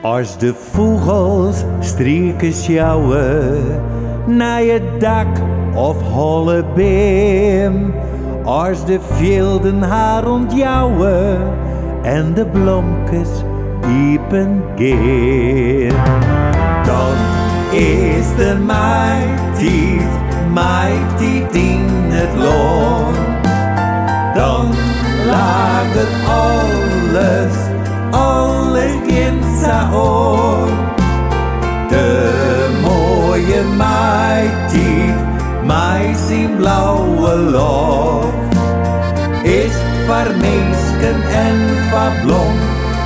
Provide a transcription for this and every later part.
Als de vogels streken sjouwen naar je dak of holle beem, als de velden haar rondjouwen en de blomkes iepen gaan, dan is de maitijd in het loon. Dan laat het alles in zijn oor. De mooie maitijd, mij zijn blauwe lof, is voor meisken en voor blom,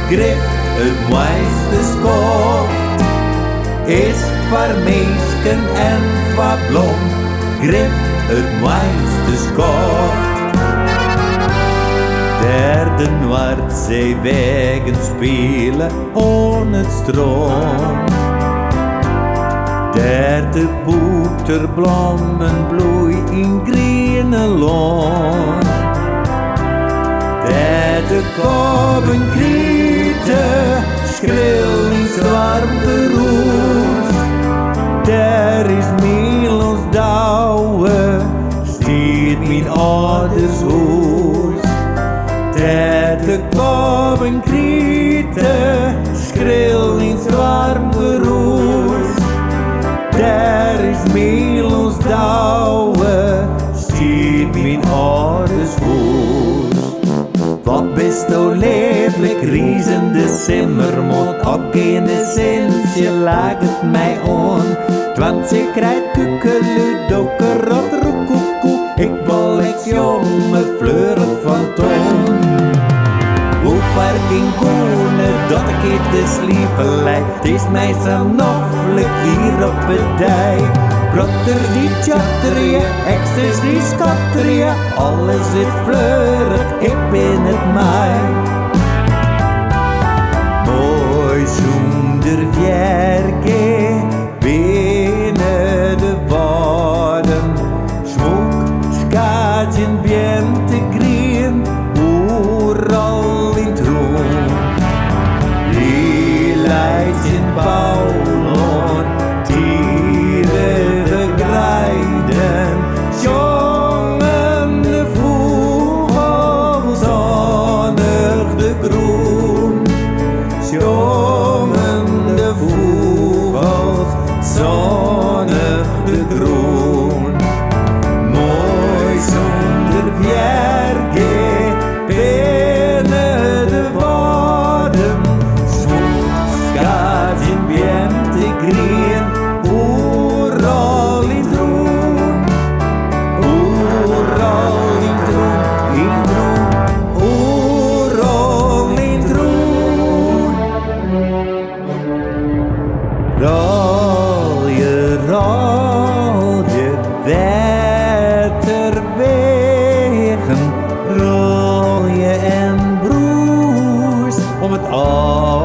grift het mooiste skoft. Is voor meisken en voor blom, grift het mooiste skoft. Der de Noordzeewegen spelen on het stroom, der de boeterblommen bloeien in groene loon, der de kobenkrieten schreeuwen in warmte roes, der is Milos douwe, stiert mijn ouders hoes. De kobenkrieten schreeuwen in warmte roes, der is Milos douwe, stiert mijn ouders hoes. Wat bist o leeflijk, riezende simmermot, op geen essentje laat het mij on. 20 krijt kukelu, dokker, rot, roekoekoe, ik wil ik jonge fleuren van toon. Hoe ver in koenen dat ik in te sliepen lijk, het is mij zo noffelijk hier op het dijk. Brotters die chatterje, eksters die schatterje, alles is fleurig, ik ben het mij. Mooi zonder vjerke, binnen de woorden, smok, skaatjen, bjente, green, overal in troon. Die leidt in bouwloon, dieren de grijden, jongen de vogels, zonnig de groen. Jongen de vogels, zonnig de groen. Mooi zonder vjerke, binnen de woorden, smok, skaat in bjente, green, overal in groen. Overal in groen, overal in groen. Rol je, weterwegen, rol je en broers, om het al